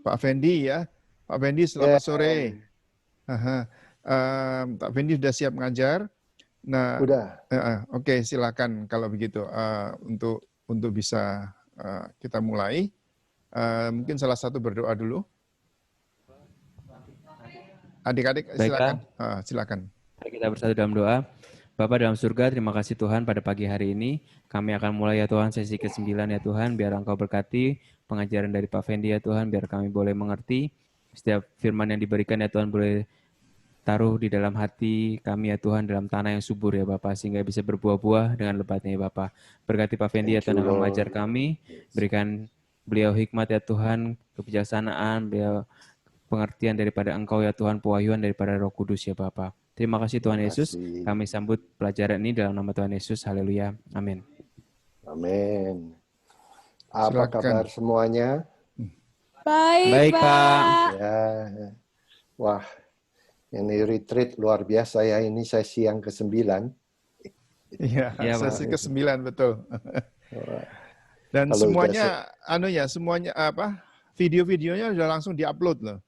Pak Fendi ya. Pak Fendi, Ya, selamat sore. Aha. Pak Fendi sudah siap ngajar. Nah, udah. oke, silakan kalau begitu untuk bisa kita mulai. Mungkin salah satu berdoa dulu. Adik-adik silakan. Baiklah, Silakan. mari kita bersatu dalam doa. Bapa dalam surga, terima kasih Tuhan pada pagi hari ini. Kami akan mulai ya Tuhan sesi ke-9 ya Tuhan. Biar Engkau berkati pengajaran dari Pak Fendi ya Tuhan. Biar kami boleh mengerti setiap firman yang diberikan ya Tuhan boleh taruh di dalam hati kami ya Tuhan dalam tanah yang subur ya Bapak. Sehingga bisa berbuah-buah dengan lebatnya ya Bapak. Berkati Pak Fendi ya Thank you, Tuhan yang mengajar Lord. kami. Berikan beliau hikmat ya Tuhan, kebijaksanaan, beliau pengertian daripada Engkau ya Tuhan, pewahyuan daripada Roh Kudus ya Bapa. Terima kasih Tuhan Terima Yesus. kasih. Kami sambut pelajaran ini dalam nama Tuhan Yesus. Haleluya. Amin. Amin. Apa Silakan. kabar semuanya? Baik, Pak. Ya. Wah, ini retreat luar biasa ya. Ini sesi yang ke-9. Iya, Iya, Pak. sesi ke-9 betul. Dan Kalau semuanya semuanya video-videonya sudah langsung diupload loh.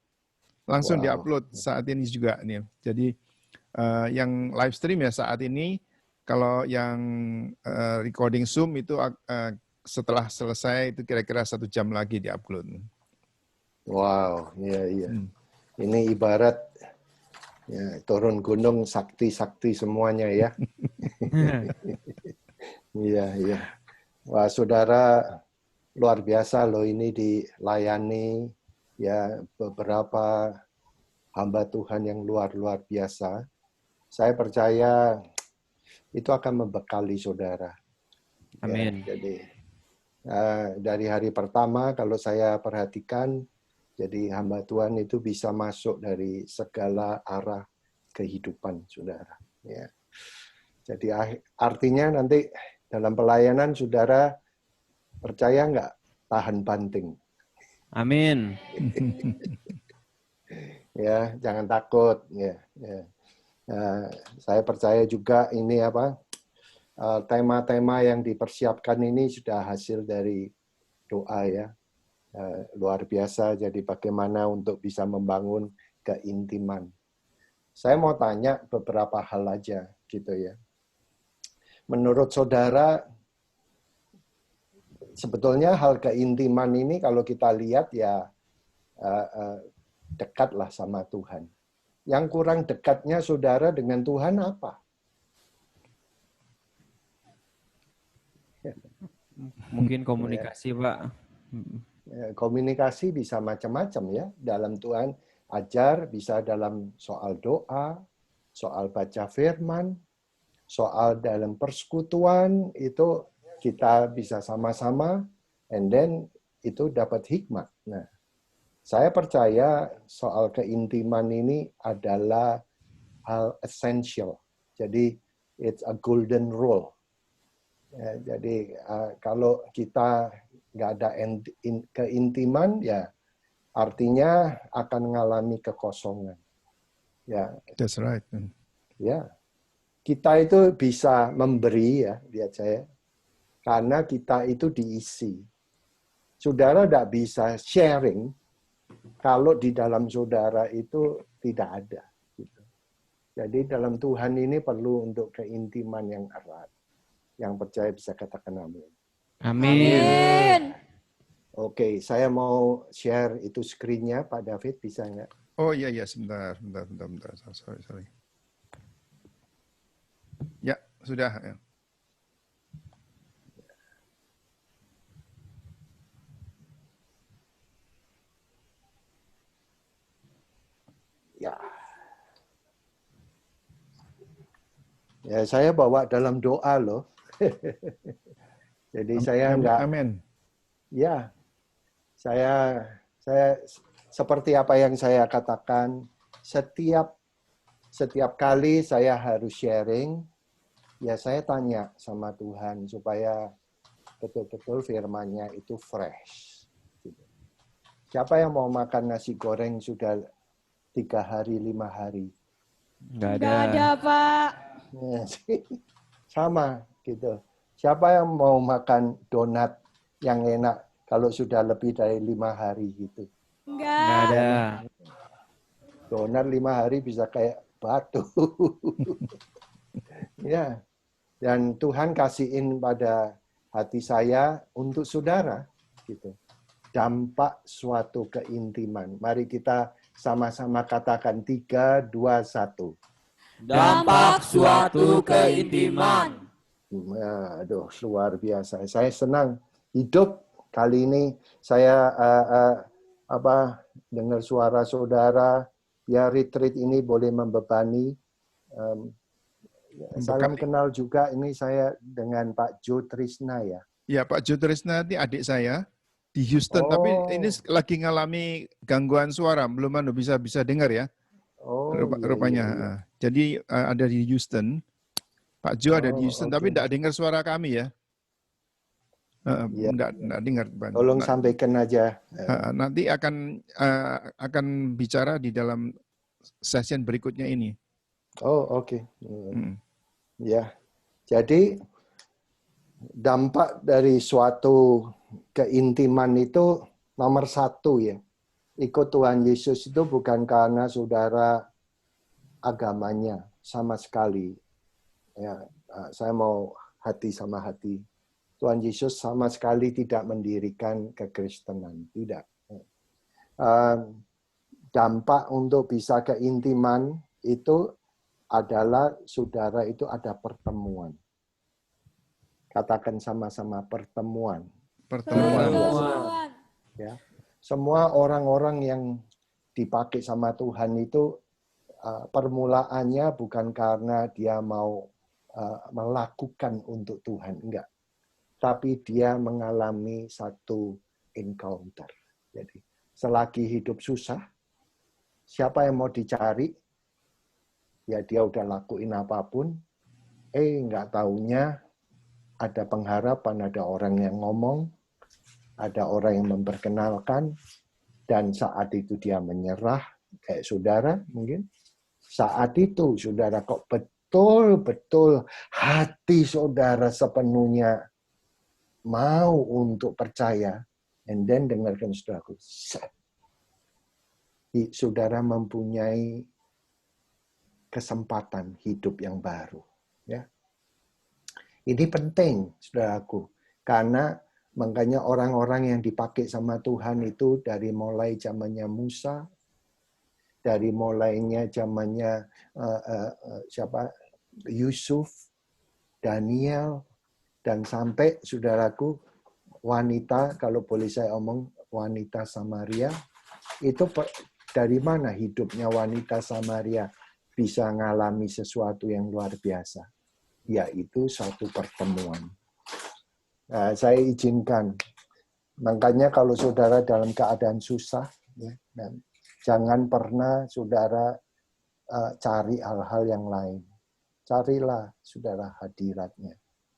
Langsung Wow. diupload saat ini juga nih. Jadi yang live stream ya saat ini, kalau yang recording Zoom itu setelah selesai itu kira-kira 1 jam lagi diupload. Wow, iya. Ini ibarat ya, turun gunung sakti-sakti semuanya ya. Iya. Wah, saudara luar biasa loh ini dilayani ya beberapa hamba Tuhan yang luar biasa. Saya percaya itu akan membekali saudara. Amin. Ya, jadi dari hari pertama kalau saya perhatikan, jadi hamba Tuhan itu bisa masuk dari segala arah kehidupan saudara. Ya. Jadi artinya nanti dalam pelayanan saudara percaya nggak tahan banting? Amin. Ya, jangan takut. Ya. Saya percaya juga ini tema-tema yang dipersiapkan ini sudah hasil dari doa ya. Luar biasa. Jadi bagaimana untuk bisa membangun keintiman. Saya mau tanya beberapa hal aja gitu ya. Menurut saudara, sebetulnya hal keintiman ini kalau kita lihat ya dekatlah sama Tuhan. Yang kurang dekatnya saudara dengan Tuhan apa? Mungkin komunikasi, Pak. Komunikasi bisa macam-macam ya. Dalam Tuhan ajar bisa dalam soal doa, soal baca firman, soal dalam persekutuan itu kita bisa sama-sama, and then itu dapat hikmat. Nah, saya percaya soal keintiman ini adalah hal essential. Jadi it's a golden rule. Ya, jadi kalau kita nggak ada keintiman, ya artinya akan mengalami kekosongan. Ya, That's right. ya. Kita itu bisa memberi ya, lihat saya, karena kita itu diisi. Saudara tidak bisa sharing kalau di dalam saudara itu tidak ada. Gitu. Jadi dalam Tuhan ini perlu untuk keintiman yang erat. Yang percaya bisa katakan amin. Amin. Oke, saya mau share itu screen-nya, Pak David, bisa nggak? Oh iya, sebentar. Sorry. Ya, sudah. Ya. Ya, saya bawa dalam doa loh. Jadi saya nggak. Amin. Ya, saya seperti apa yang saya katakan, setiap kali saya harus sharing, ya saya tanya sama Tuhan supaya betul-betul firman-Nya itu fresh. Siapa yang mau makan nasi goreng sudah 3 hari, 5 hari? Nggak ada, Pak. Sama gitu. Siapa yang mau makan donat yang enak kalau sudah lebih dari 5 hari gitu? Nggak ada. Donat 5 hari bisa kayak batu. Ya, dan Tuhan kasihin pada hati saya untuk saudara, gitu. Dampak suatu keintiman. Mari kita sama-sama katakan 3, 2, 1. Dampak suatu keintiman. Aduh, luar biasa. Saya senang hidup kali ini. Saya dengar suara saudara. Ya, retreat ini boleh membebani. Salam kenal juga. Ini saya dengan Pak Jo Trisna ya. Ya, Pak Jo Trisna ini adik saya di Houston, tapi ini lagi ngalami gangguan suara, belum bisa dengar ya. Rupanya. Iya. Jadi ada di Houston. Pak Jo ada di Houston, tapi tidak dengar suara kami ya. Tidak dengar. Tolong sampaikan aja. Nanti akan bicara di dalam session berikutnya ini. Oke. Ya, jadi dampak dari suatu keintiman itu nomor 1 ya. Ikut Tuhan Yesus itu bukan karena saudara agamanya sama sekali. Ya, saya mau hati sama hati. Tuhan Yesus sama sekali tidak mendirikan kekristenan, tidak. Dampak untuk bisa keintiman itu adalah saudara itu ada pertemuan. Katakan sama-sama pertemuan. Ya. Semua orang-orang yang dipakai sama Tuhan itu permulaannya bukan karena dia mau melakukan untuk Tuhan, enggak. Tapi dia mengalami satu encounter. Jadi, selagi hidup susah, siapa yang mau dicari? Ya dia udah lakuin apapun, nggak taunya ada pengharapan, ada orang yang ngomong, ada orang yang memperkenalkan, dan saat itu dia menyerah, kayak saudara mungkin. Saat itu saudara kok betul-betul hati saudara sepenuhnya mau untuk percaya, and then dengarkan saudaraku, saudara mempunyai kesempatan hidup yang baru. Ya. Ini penting, saudaraku, karena makanya orang-orang yang dipakai sama Tuhan itu dari mulai zamannya Musa, dari mulainya zamannya Yusuf, Daniel, dan sampai saudaraku wanita, kalau boleh saya omong, wanita Samaria, itu dari mana hidupnya wanita Samaria bisa mengalami sesuatu yang luar biasa, yaitu satu pertemuan. Nah, saya izinkan, makanya kalau saudara dalam keadaan susah, ya, jangan pernah saudara cari hal-hal yang lain. Carilah saudara hadiratnya.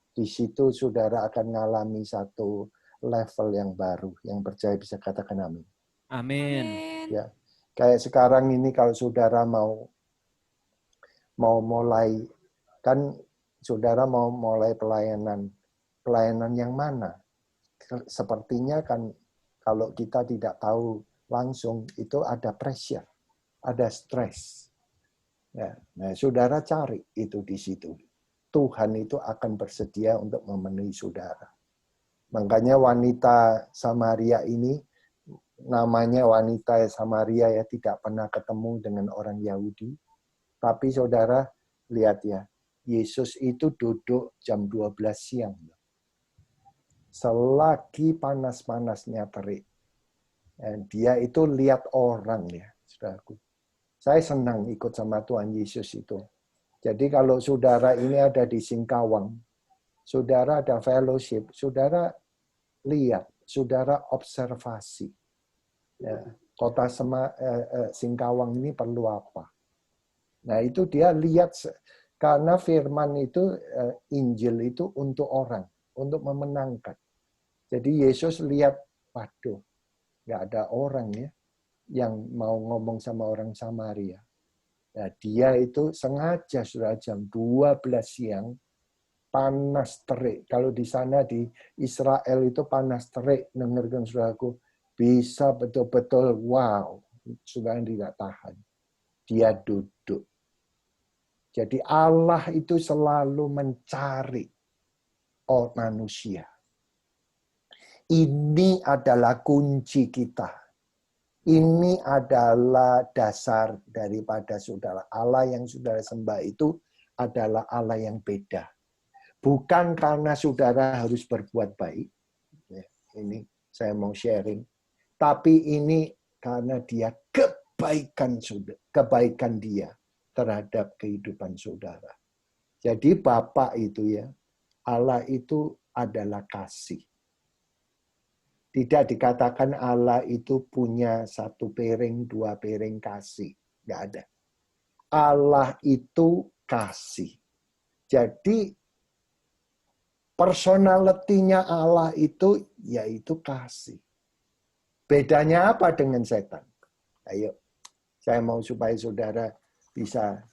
Di situ saudara akan mengalami satu level yang baru. Yang percaya bisa katakan amin. Amin. Ya, kayak sekarang ini kalau saudara mau mulai, kan saudara mau mulai pelayanan yang mana? Sepertinya kan kalau kita tidak tahu langsung itu ada pressure, ada stres. Ya, nah saudara cari itu di situ. Tuhan itu akan bersedia untuk memenuhi saudara. Makanya wanita Samaria ini namanya wanita Samaria ya, tidak pernah ketemu dengan orang Yahudi. Tapi saudara lihat ya, Yesus itu duduk jam 12 siang. Selagi panas-panasnya terik. Dia itu lihat orang ya, saudaraku. Saya senang ikut sama Tuhan Yesus itu. Jadi kalau saudara ini ada di Singkawang, saudara ada fellowship, saudara lihat, saudara observasi. Ya, kota Singkawang ini perlu apa? Nah itu dia lihat, karena firman itu, Injil itu untuk orang, untuk memenangkan. Jadi Yesus lihat, waduh, nggak ada orang ya yang mau ngomong sama orang Samaria. Nah, dia itu sengaja sudah jam 12 siang, panas terik. Kalau di sana di Israel itu panas terik, dengarkan saudaraku, bisa betul-betul wow, saudara tidak tahan. Dia duduk. Jadi Allah itu selalu mencari manusia. Ini adalah kunci kita. Ini adalah dasar daripada saudara. Allah yang saudara sembah itu adalah Allah yang beda. Bukan karena saudara harus berbuat baik. Ini saya mau sharing. Tapi ini karena dia kebaikan dia terhadap kehidupan saudara. Jadi Bapa itu ya, Allah itu adalah kasih. Tidak dikatakan Allah itu punya 1 piring, 2 piring kasih. Nggak ada. Allah itu kasih. Jadi personality-nya Allah itu yaitu kasih. Bedanya apa dengan setan? Ayo, saya mau supaya saudara bisa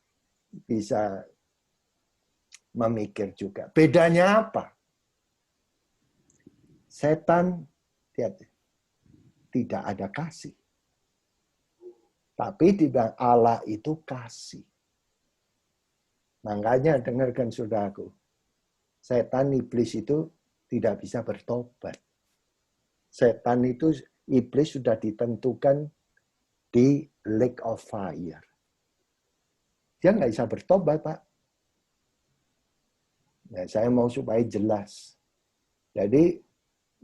memikir juga. Bedanya apa? Setan tidak ada kasih. Tapi tidak, Allah itu kasih. Makanya dengarkan saudaraku. Setan iblis itu tidak bisa bertobat. Setan itu iblis sudah ditentukan di lake of fire. Dia nggak bisa bertobat, Pak. Nah, saya mau supaya jelas. Jadi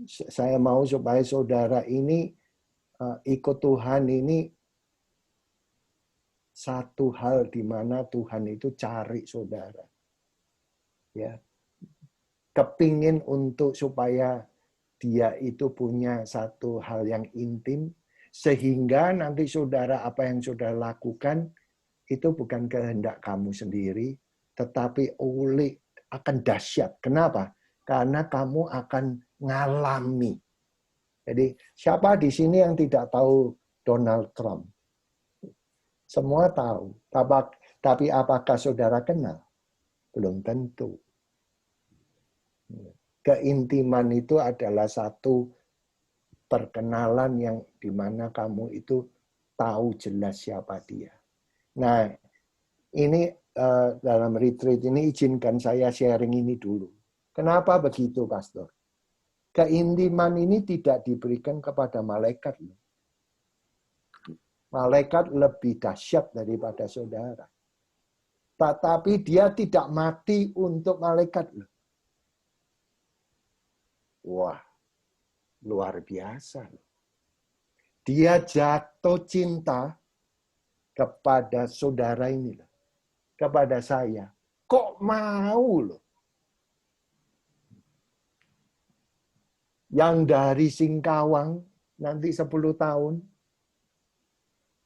saya mau supaya saudara ini ikut Tuhan ini satu hal di mana Tuhan itu cari saudara. Ya. Kepingin untuk supaya dia itu punya satu hal yang intim sehingga nanti saudara apa yang saudara lakukan itu bukan kehendak kamu sendiri tetapi akan dahsyat. Kenapa? Karena kamu akan ngalami. Jadi siapa di sini yang tidak tahu Donald Trump? Semua tahu. Tapi apakah saudara kenal? Belum tentu. Keintiman itu adalah satu perkenalan yang dimana kamu itu tahu jelas siapa dia. Nah, ini dalam retreat ini izinkan saya sharing ini dulu. Kenapa begitu, Pastor? Keintiman ini tidak diberikan kepada malaikat. Malaikat lebih dahsyat daripada saudara. Tetapi dia tidak mati untuk malaikat. Wah, luar biasa. Dia jatuh cinta kepada saudara ini. Kepada saya. Kok mau loh? Yang dari Singkawang nanti 10 tahun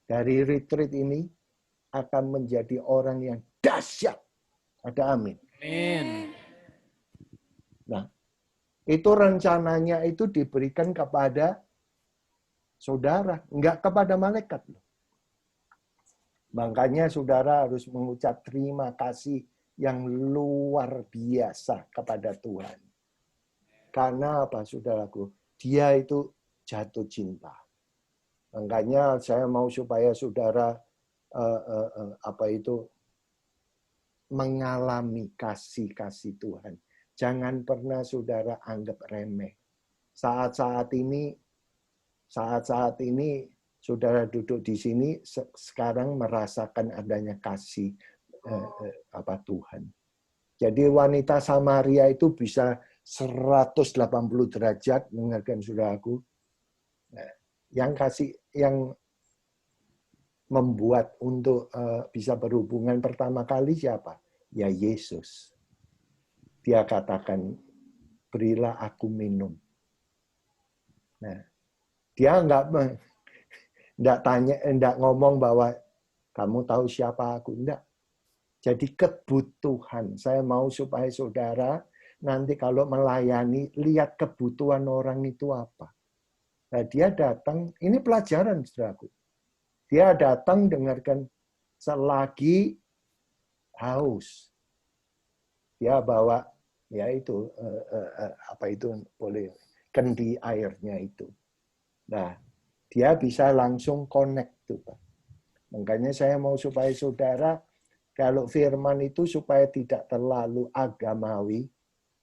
dari retreat ini akan menjadi orang yang dahsyat. Ada amin. Amin. Nah, itu rencananya itu diberikan kepada saudara, enggak kepada malaikat. Makanya saudara harus mengucap terima kasih yang luar biasa kepada Tuhan. Karena apa, saudaraku? Dia itu jatuh cinta. Makanya saya mau supaya saudara mengalami kasih Tuhan. Jangan pernah saudara anggap remeh. Saat-saat ini saudara duduk di sini sekarang merasakan adanya kasih Tuhan. Jadi wanita Samaria itu bisa 180 derajat, dengarkan saudaraku. Yang membuat untuk bisa berhubungan pertama kali siapa? Ya Yesus. Dia katakan, berilah aku minum. Nah, dia enggak ngomong bahwa kamu tahu siapa aku, enggak. Jadi kebutuhan. Saya mau supaya saudara nanti kalau melayani, lihat kebutuhan orang itu apa. Nah, dia datang, ini pelajaran, saudaraku. Dia datang dengarkan selagi haus. Dia bawa, ya itu, boleh, kendi airnya itu. Nah, dia bisa langsung connect tuh, Pak. Makanya saya mau supaya saudara, kalau firman itu supaya tidak terlalu agamawi,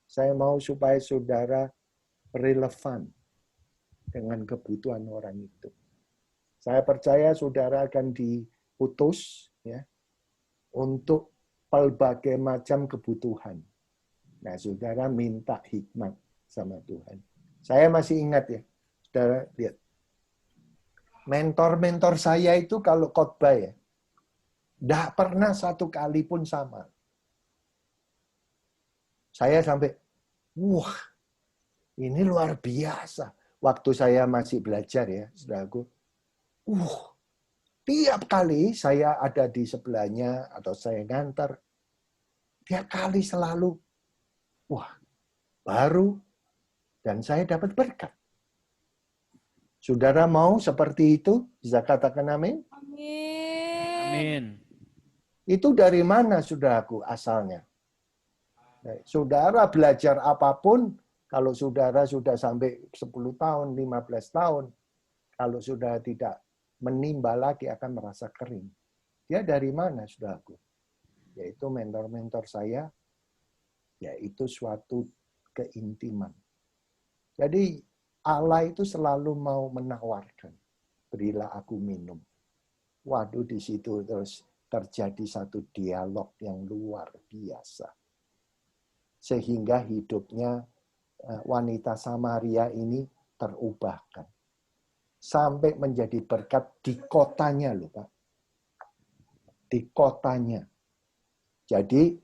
saya mau supaya saudara relevan dengan kebutuhan orang itu. Saya percaya saudara akan diutus ya untuk pelbagai macam kebutuhan. Nah, saudara minta hikmat sama Tuhan. Saya masih ingat ya, saudara lihat. Mentor-mentor saya itu kalau khotbah ya, tidak pernah satu kali pun sama. Saya sampai, wah, ini luar biasa. Waktu saya masih belajar ya, saudaraku. Tiap kali saya ada di sebelahnya atau saya ngantar, tiap kali selalu, wah, baru dan saya dapat berkat. Saudara mau seperti itu? Bisa katakan amin? Amin. Itu dari mana, saudaraku, asalnya? Saudara belajar apapun, kalau saudara sudah sampai 10 tahun, 15 tahun, kalau sudah tidak menimba lagi akan merasa kering. Dia dari mana, saudaraku? Yaitu mentor-mentor saya, yaitu suatu keintiman. Jadi Allah itu selalu mau menawarkan, berilah aku minum. Waduh, di situ terus terjadi satu dialog yang luar biasa. Sehingga hidupnya wanita Samaria ini terubahkan. Sampai menjadi berkat di kotanya loh, Pak. Di kotanya. Jadi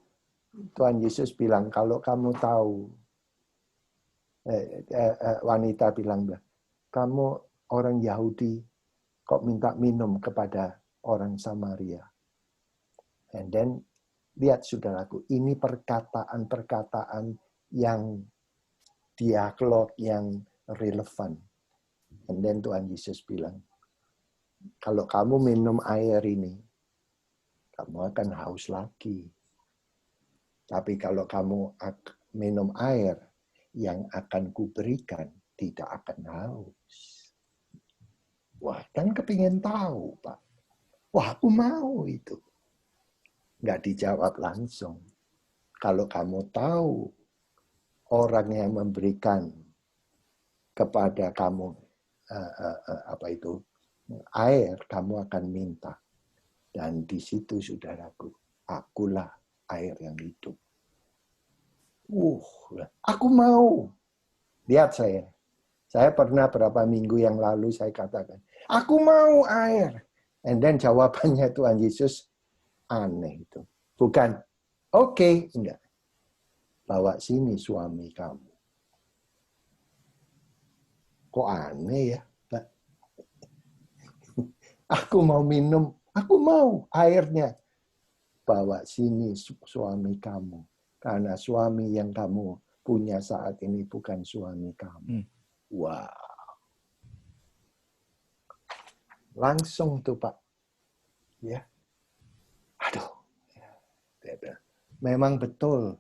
Tuhan Yesus bilang, kalau kamu tahu, wanita bilang, kamu orang Yahudi kok minta minum kepada orang Samaria. And then, lihat saudaraku, ini perkataan-perkataan yang dialog yang relevan. And then Tuhan Yesus bilang, kalau kamu minum air ini, kamu akan haus lagi. Tapi kalau kamu minum air yang akan kuberikan, tidak akan haus. Wah, kan kepingin tahu, Pak. Wah, aku mau itu. Nggak dijawab langsung. Kalau kamu tahu orang yang memberikan kepada kamu air, kamu akan minta. Dan di situ, saudaraku, akulah air yang hidup. Aku mau. Lihat saya. Saya pernah berapa minggu yang lalu saya katakan, aku mau air. And then jawabannya Tuhan Yesus aneh itu. Bukan, oke, enggak. Bawa sini suami kamu. Kok aneh ya, Pak? Aku mau minum, aku mau airnya. Bawa sini suami kamu. Karena suami yang kamu punya saat ini bukan suami kamu. Wow. Langsung tuh, Pak. Ya. Aduh. Memang betul.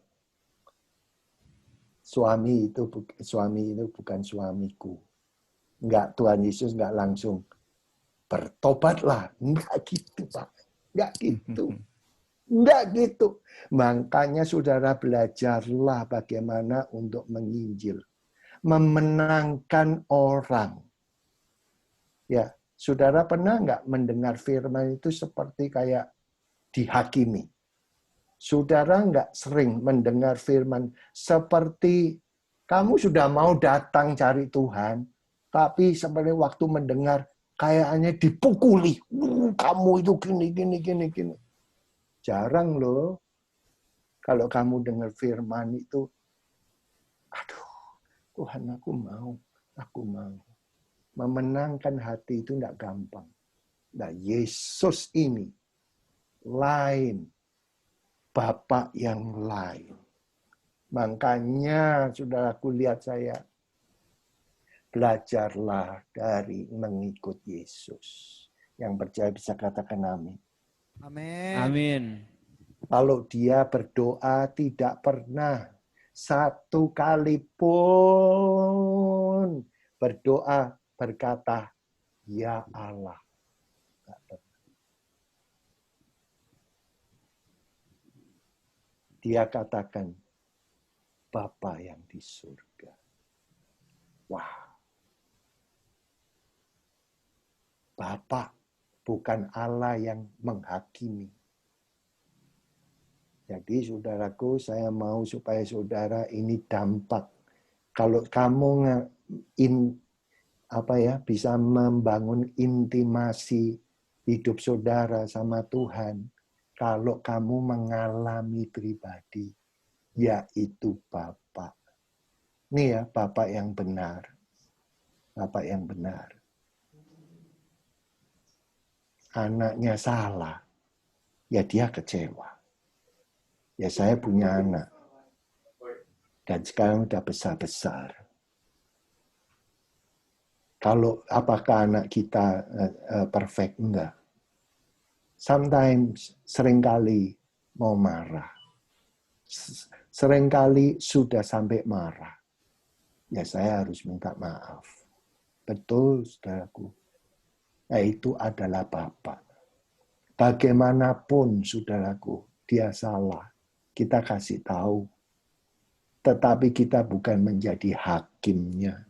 Suami itu bukan suamiku. Enggak, Tuhan Yesus enggak langsung bertobatlah. Enggak gitu, Pak. Enggak gitu. Enggak gitu. Makanya saudara belajarlah bagaimana untuk menginjil. Memenangkan orang. Ya, saudara pernah enggak mendengar firman itu seperti kayak dihakimi? Saudara enggak sering mendengar firman seperti kamu sudah mau datang cari Tuhan, tapi seperti waktu mendengar kayaknya dipukuli. Kamu itu gini. Jarang loh. Kalau kamu dengar firman itu, aduh, Tuhan aku mau. Memenangkan hati itu enggak gampang. Nah, Yesus ini lain. Bapak yang lain. Makanya, saudaraku, lihat saya. Belajarlah dari mengikut Yesus. Yang percaya bisa katakan amin. Amin. Kalau dia berdoa tidak pernah satu kali pun berdoa berkata, Ya Allah. Nggak pernah. Dia katakan, Bapa yang di surga. Wah. Bapa bukan Allah yang menghakimi. Jadi saudaraku, saya mau supaya saudara ini dampak. Kalau kamu bisa membangun intimasi hidup saudara sama Tuhan, kalau kamu mengalami pribadi, yaitu Bapa. Ini ya, Bapa yang benar. Bapa yang benar. Anaknya salah, ya dia kecewa. Ya saya punya anak. Dan sekarang udah besar-besar. Kalau apakah anak kita perfect? Enggak. Sometimes, seringkali mau marah. Seringkali sudah sampai marah. Ya saya harus minta maaf. Betul, saudaraku. Nah, itu adalah Bapa. Bagaimanapun, saudaraku, dia salah. Kita kasih tahu. Tetapi kita bukan menjadi hakimnya.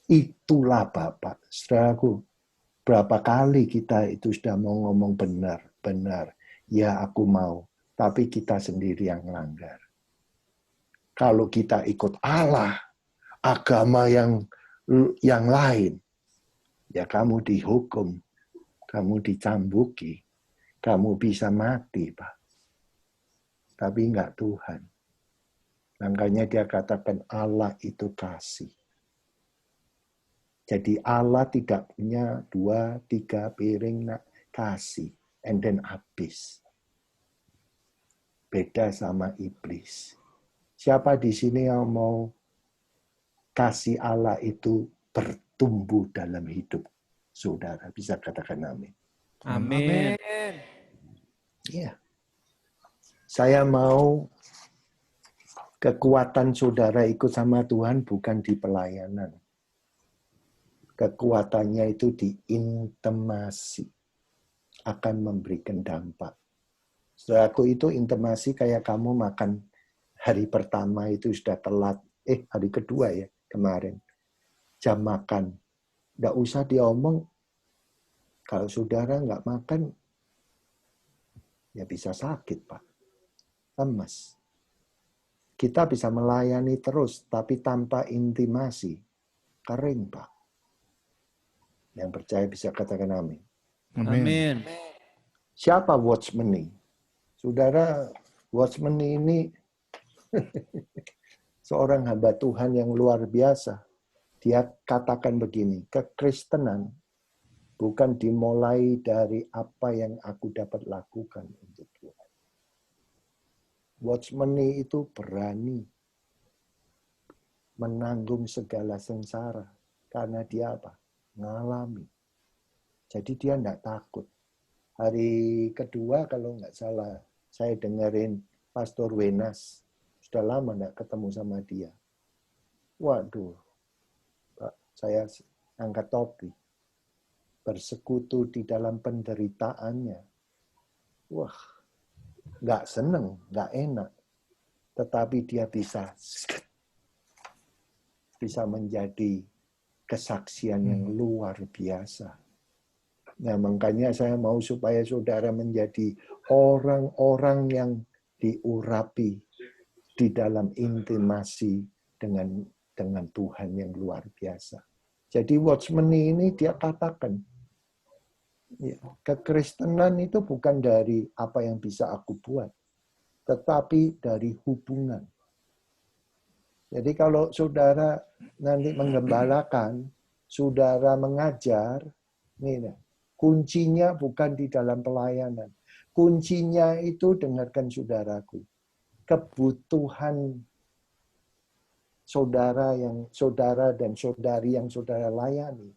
Itulah Bapa. Saudaraku, berapa kali kita itu sudah mau ngomong benar. Ya aku mau. Tapi kita sendiri yang melanggar. Kalau kita ikut Allah, agama yang lain, ya kamu dihukum, kamu dicambuki, kamu bisa mati, Pak. Tapi enggak Tuhan. Makanya dia katakan Allah itu kasih. Jadi Allah tidak punya 2-3 piring kasih, and then habis. Beda sama iblis. Siapa di sini yang mau kasih Allah itu bertumbuh dalam hidup saudara? Bisa katakan amin. Amin. Iya. Saya mau kekuatan saudara ikut sama Tuhan bukan di pelayanan. Kekuatannya itu di intimasi. Akan memberikan dampak. Saudaraku, itu intimasi kayak kamu makan hari pertama itu sudah telat. Hari kedua ya, kemarin. Jam makan. Nggak usah diomong. Kalau saudara nggak makan, ya bisa sakit, Pak. Lemas. Kita bisa melayani terus, tapi tanpa intimasi, kering, Pak. Yang percaya bisa katakan amin. Amin. Siapa watchman ini? Saudara, watchman ini seorang hamba Tuhan yang luar biasa. Dia katakan begini, kekristenan bukan dimulai dari apa yang aku dapat lakukan untuk Tuhan. Watchman itu berani menanggung segala sengsara. Karena dia apa? Ngalami. Jadi dia tidak takut. Hari kedua kalau nggak salah, saya dengerin Pastor Wenas. Sudah lama nggak ketemu sama dia. Waduh, Pak, saya angkat topi. Bersekutu di dalam penderitaannya. Wah, nggak seneng, nggak enak. Tetapi dia bisa menjadi kesaksian yang luar biasa. Nah, makanya saya mau supaya saudara menjadi orang-orang yang diurapi di dalam intimasi dengan Tuhan yang luar biasa. Jadi watchman ini dia katakan, ya, kekristenan itu bukan dari apa yang bisa aku buat, tetapi dari hubungan. Jadi kalau saudara nanti menggembalakan, saudara mengajar, nih, kuncinya bukan di dalam pelayanan. Kuncinya itu dengarkan saudaraku. Kebutuhan saudara dan saudari yang saudara layani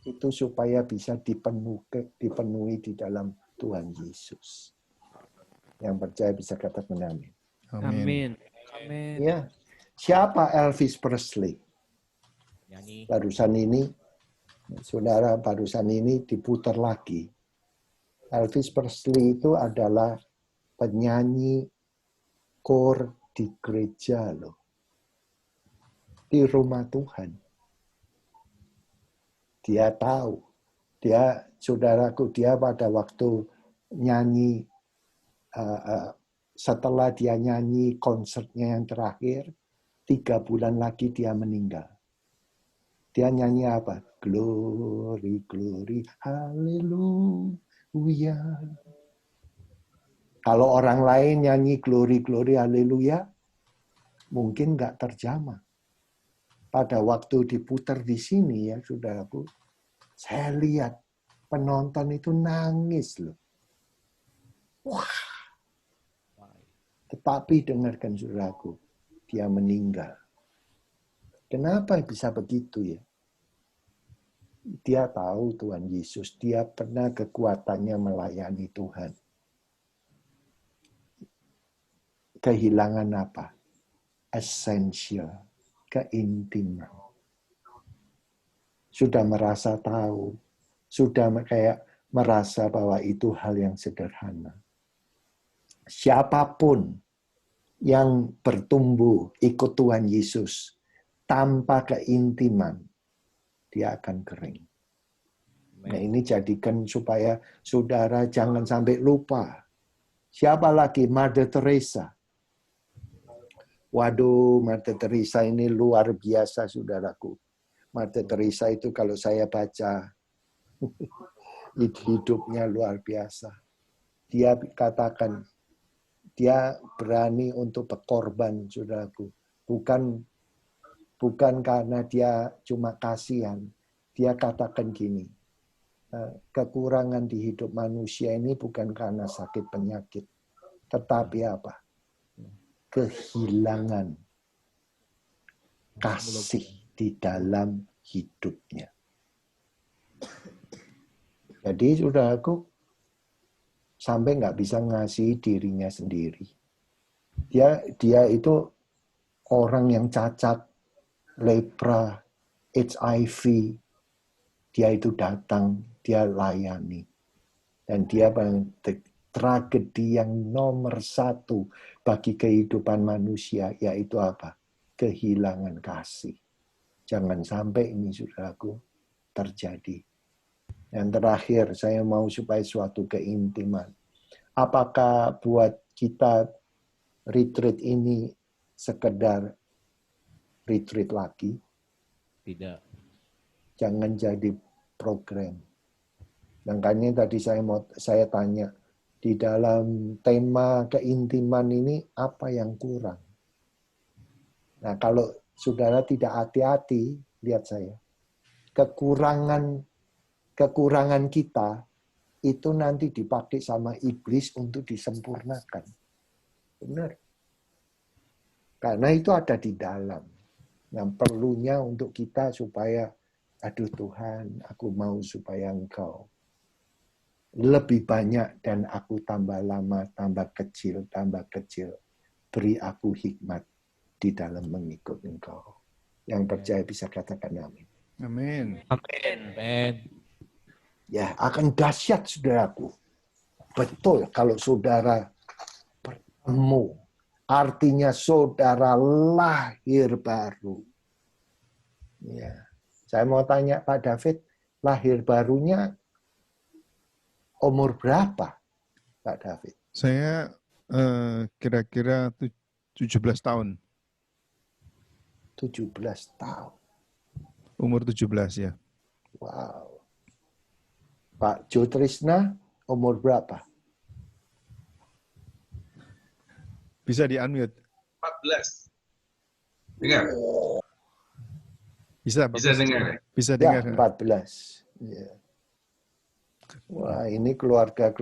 itu supaya bisa dipenuhi di dalam Tuhan Yesus. Yang percaya bisa katakan amin. Amin. Ya. Siapa Elvis Presley? Barusan ini Saudara, barusan ini diputar lagi. Elvis Presley itu adalah penyanyi kor di gereja loh. Di rumah Tuhan. Dia tahu. Saudaraku, dia pada waktu nyanyi, setelah dia nyanyi konsernya yang terakhir, 3 bulan lagi dia meninggal. Dia nyanyi apa? Glory, glory, haleluya. Kalau orang lain nyanyi glory, glory, haleluya, mungkin nggak terjamah. Pada waktu diputar di sini ya, saudaraku, saya lihat penonton itu nangis loh. Wah. Tetapi dengarkan saudaraku, dia meninggal. Kenapa bisa begitu ya? Dia tahu Tuhan Yesus, dia pernah kekuatannya melayani Tuhan. Kehilangan apa? Essential, keintiman. Sudah merasa tahu, sudah kayak merasa bahwa itu hal yang sederhana. Siapapun yang bertumbuh ikut Tuhan Yesus tanpa keintiman, dia akan kering. Nah, ini jadikan supaya saudara jangan sampai lupa. Siapa lagi? Mother Teresa. Waduh, Mother Teresa ini luar biasa, saudaraku. Mother Teresa itu kalau saya baca, hidupnya luar biasa. Dia katakan, dia berani untuk berkorban, saudaraku. Bukan karena dia cuma kasihan. Dia katakan gini, kekurangan di hidup manusia ini bukan karena sakit penyakit. Tetapi apa? Kehilangan kasih di dalam hidupnya. Jadi saudaraku, sampai nggak bisa ngasih dirinya sendiri. Dia itu orang yang cacat, lepra, HIV, dia itu datang, dia layani. Dan dia tragedi yang nomor 1 bagi kehidupan manusia, yaitu apa? Kehilangan kasih. Jangan sampai ini, saudaraku, terjadi. Yang terakhir, saya mau supaya suatu keintiman. Apakah buat kita retreat ini sekedar retreat lagi? Tidak. Jangan jadi program. Makanya tadi saya tanya, di dalam tema keintiman ini apa yang kurang? Nah, kalau saudara tidak hati-hati, lihat saya, kekurangan kita itu nanti dipakai sama iblis untuk disempurnakan. Benar. Karena itu ada di dalam. Yang perlunya untuk kita supaya, aduh Tuhan, aku mau supaya Engkau lebih banyak dan aku tambah lama, tambah kecil. Beri aku hikmat di dalam mengikut Engkau. Yang percaya bisa katakan amin. Amin. Amin. Ya, akan dahsyat saudaraku. Betul kalau saudara bertemu. Artinya saudara lahir baru. Ya. Saya mau tanya Pak David, lahir barunya umur berapa, Pak David? Saya kira-kira 17 tahun. 17 tahun. Umur 17 ya. Wow. Pak Jo Trisna, umur berapa? Bisa di-unmute. 14. Dengar? Bisa dengar. Bisa Ya, dengar. 14. Ya. Wah, ini keluarga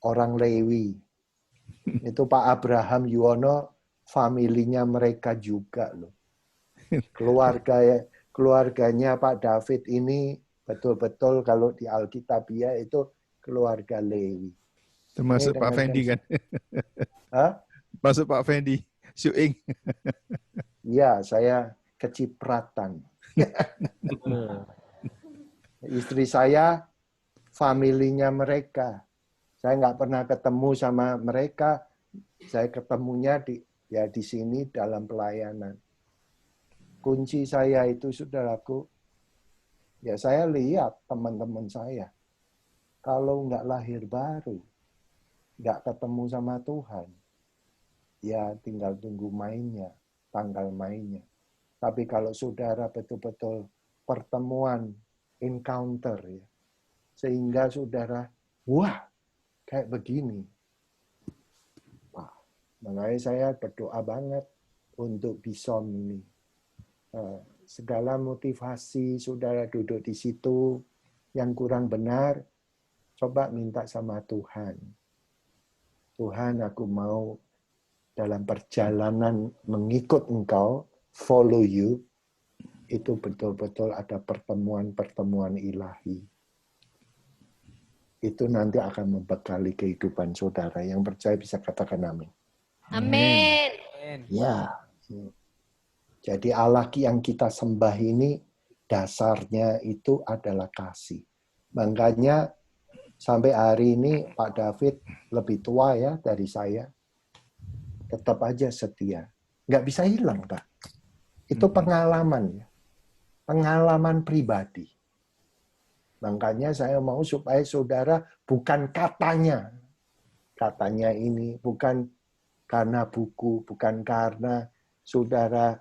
orang Lewi. Itu Pak Abraham Yuwono, familinya mereka juga loh. Keluarganya Pak David ini betul-betul kalau di Alkitabiah itu keluarga Lewi. Termasuk Pak Fendi kan? Hah? Masuk Pak Fendi. Syuing. Ya, saya kecipratan. Istri saya, familinya mereka. Saya nggak pernah ketemu sama mereka. Saya ketemunya di sini dalam pelayanan. Kunci saya itu, saudaraku, ya saya lihat teman-teman saya. Kalau nggak lahir baru, nggak ketemu sama Tuhan, ya tinggal tunggu mainnya, tanggal mainnya. Tapi kalau saudara betul-betul pertemuan, encounter, ya, sehingga saudara, wah, kayak begini. Wah, makanya saya berdoa banget untuk Bison ini. Segala motivasi saudara duduk di situ yang kurang benar, coba minta sama Tuhan. Tuhan, aku mau dalam perjalanan mengikut Engkau, follow you, itu betul-betul ada pertemuan-pertemuan ilahi. Itu nanti akan membekali kehidupan saudara. Yang percaya bisa katakan amin. Amin. Ya. Jadi Allah yang kita sembah ini dasarnya itu adalah kasih. Makanya sampai hari ini Pak David lebih tua ya dari saya. Tetap aja setia. Nggak bisa hilang, Pak. Itu pengalaman ya. Pengalaman pribadi. Makanya saya mau supaya saudara bukan katanya ini, bukan karena buku, bukan karena saudara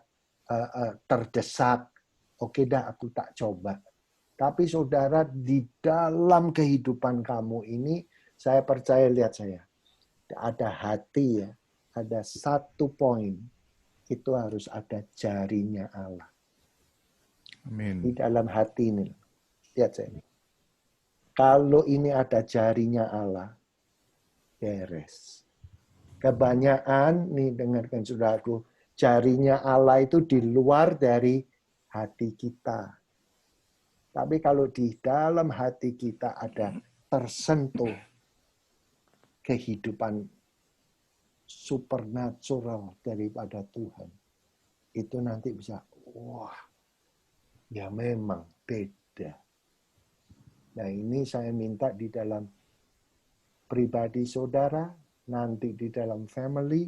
terdesak, oke dah aku tak coba. Tapi saudara di dalam kehidupan kamu ini, saya percaya, lihat saya, ada hati ya, ada satu poin, itu harus ada jarinya Allah. Amin. Di dalam hati ini, lihat saya ini. Kalau ini ada jarinya Allah, beres. Kebanyakan, nih dengarkan saudaraku, jarinya Allah itu di luar dari hati kita. Tapi kalau di dalam hati kita ada tersentuh kehidupan supernatural daripada Tuhan, itu nanti bisa, wah, ya memang beda. Nah ini saya minta di dalam pribadi saudara, nanti di dalam family,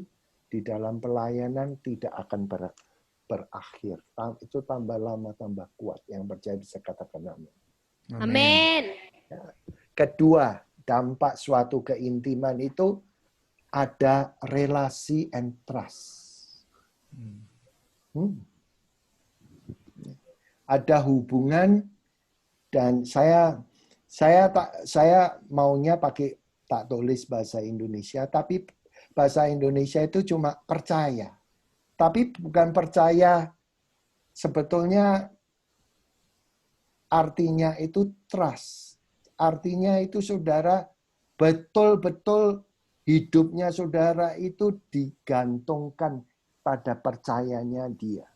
di dalam pelayanan tidak akan berakhir. Itu tambah lama, tambah kuat. Yang percaya bisa katakan amin. Amin. Kedua, dampak suatu keintiman itu ada relasi and trust. Ada hubungan, dan saya maunya pakai tak tulis bahasa Indonesia, tapi bahasa Indonesia itu cuma percaya. Tapi bukan percaya, sebetulnya artinya itu trust. Artinya itu saudara betul-betul hidupnya saudara itu digantungkan pada percayanya dia.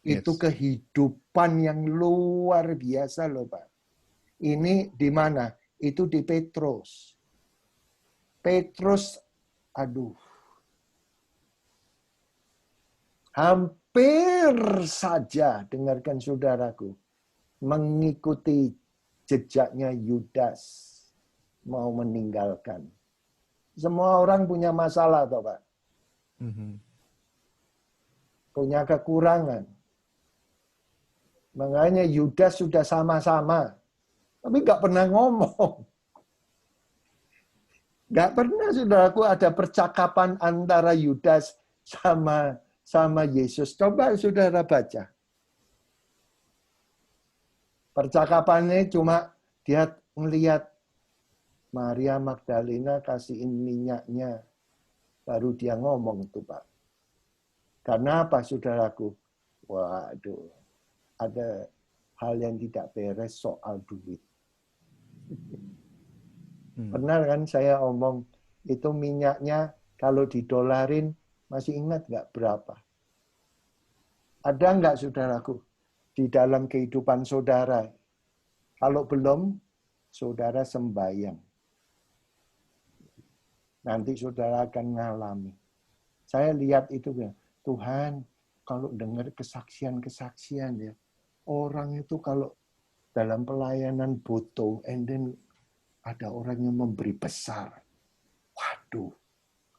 Yes. Itu kehidupan yang luar biasa loh Pak. Ini di mana? Itu di Petrus. Petrus, aduh. Hampir saja, dengarkan saudaraku, mengikuti jejaknya Yudas, mau meninggalkan. Semua orang punya masalah, toh Pak. Punya kekurangan. Makanya Yudas sudah sama-sama, tapi nggak pernah ngomong. Nggak pernah, saudaraku, ada percakapan antara Yudas sama Yesus. Coba saudara baca. Percakapannya cuma dia melihat Maria Magdalena kasihin minyaknya. Baru dia ngomong tuh Pak. Karena apa saudaraku? Waduh, ada hal yang tidak beres soal duit. Benar kan saya omong, itu minyaknya kalau didolarin, masih ingat nggak berapa? Ada nggak saudaraku? Di dalam kehidupan saudara. Kalau belum, saudara sembahyang. Nanti saudara akan mengalami. Saya lihat itu, Tuhan, kalau dengar kesaksian-kesaksian ya, orang itu kalau dalam pelayanan butuh, and then ada orang yang memberi besar. Waduh,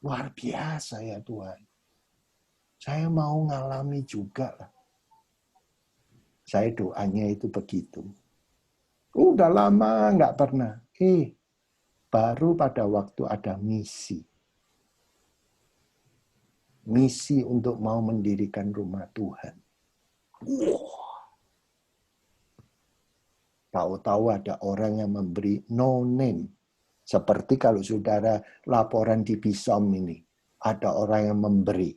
luar biasa ya Tuhan. Saya mau ngalami juga lah. Saya doanya itu begitu. Udah lama nggak pernah. Baru pada waktu ada misi. Misi untuk mau mendirikan rumah Tuhan. Tahu-tahu ada orang yang memberi no name. Seperti kalau saudara laporan di Bisom ini. Ada orang yang memberi.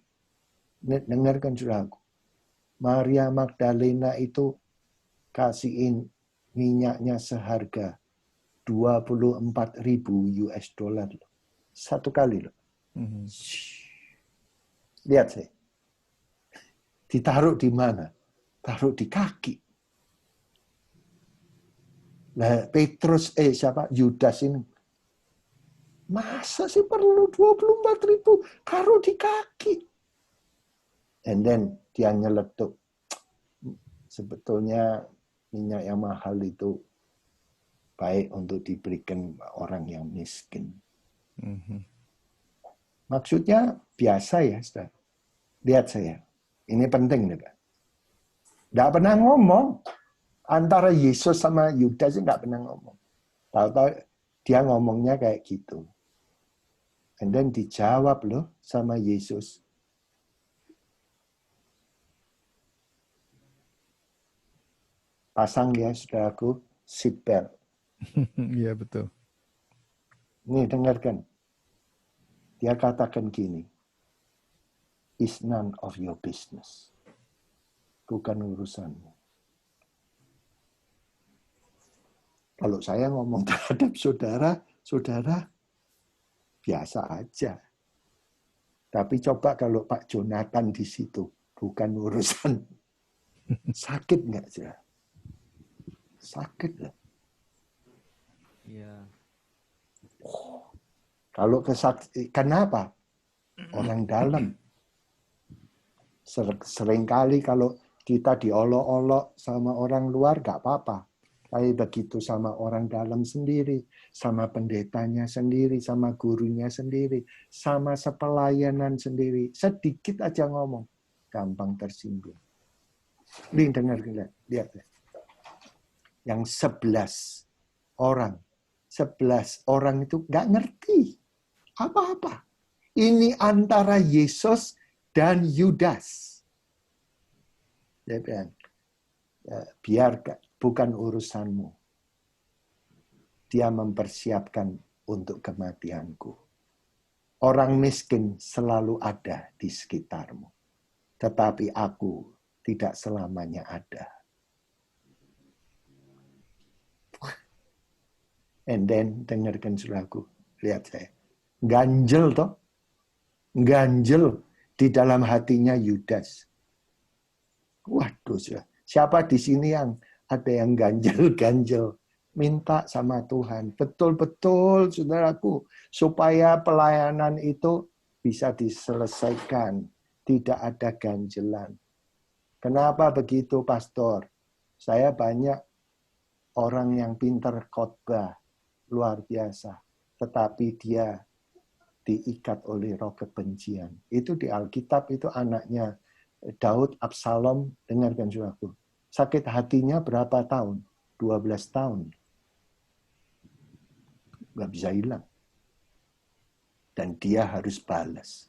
Dengarkan saudaraku. Maria Magdalena itu kasihin minyaknya seharga 24.000 US dollar. Satu kali loh. Lihat saya. Ditaruh di mana? Taruh di kaki. Nah, Petrus, Yudas ini. Masa sih perlu 24.000? Taruh di kaki. And then dia nyeletuk. Sebetulnya minyak yang mahal itu baik untuk diberikan orang yang miskin. Maksudnya biasa ya, saudara. Lihat saya. Ini penting nih, Pak. Nggak pernah ngomong. Antara Yesus sama Yudas nggak pernah ngomong. Tahu-tahu dia ngomongnya kayak gitu. And then dijawab loh sama Yesus. Pasang ya, saudaraku, seatbelt. Iya, betul. Nih, dengarkan. Dia katakan gini. It's none of your business. Bukan urusanmu. Kalau saya ngomong terhadap saudara biasa aja. Tapi coba kalau Pak Jonathan di situ, bukan urusan. Sakit nggak sih? Sakit loh. Iya. Kalau kenapa? Orang dalam. Seringkali kalau kita diolok-olok sama orang luar, nggak apa-apa. Tapi begitu sama orang dalam sendiri, sama pendetanya sendiri, sama gurunya sendiri, sama sepelayanan sendiri, sedikit aja ngomong, gampang tersinggung. Lihat, dengar, lihat. Yang 11 orang itu nggak ngerti apa-apa. Ini antara Yesus dan Yudas. Dia bilang, biar bukan urusanmu. Dia mempersiapkan untuk kematianku. Orang miskin selalu ada di sekitarmu. Tetapi aku tidak selamanya ada. And then, dengarkan saudaraku. Lihat saya. Ganjel toh. Ganjel di dalam hatinya Yudas. Waduh, siapa di sini yang ada yang ganjel-ganjel? Minta sama Tuhan. Betul-betul, saudaraku. Supaya pelayanan itu bisa diselesaikan. Tidak ada ganjelan. Kenapa begitu, Pastor? Saya banyak orang yang pintar khotbah. Luar biasa. Tetapi dia diikat oleh roh kebencian. Itu di Alkitab, itu anaknya Daud, Absalom, dengarkan saudaraku. Sakit hatinya berapa tahun? 12 tahun. Nggak bisa hilang. Dan dia harus balas.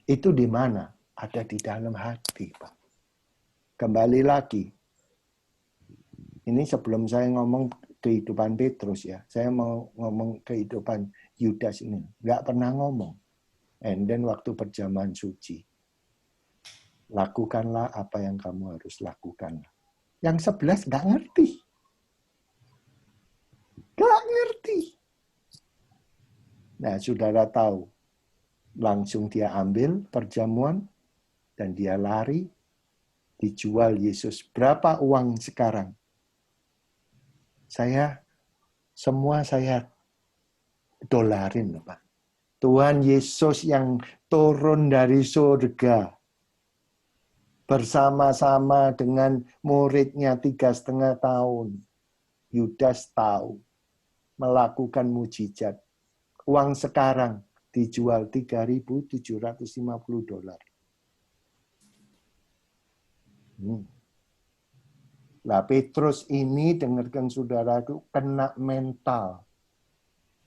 Itu di mana? Ada di dalam hati, Pak. Kembali lagi. Ini sebelum saya ngomong kehidupan Petrus ya. Saya mau ngomong kehidupan Yudas ini. Nggak pernah ngomong. And then waktu perjamuan suci. Lakukanlah apa yang kamu harus lakukan. Yang 11 nggak ngerti. Nggak ngerti. Nah, saudara tahu. Langsung dia ambil perjamuan. Dan dia lari. Dijual Yesus. Berapa uang sekarang? Semua saya dolarin, Pak. Tuhan Yesus yang turun dari surga. bersama-sama dengan muridnya 3,5 tahun. Yudas tahu melakukan mujizat. Uang sekarang dijual $3.750. Lah Petrus ini, dengarkan saudaraku, kena mental.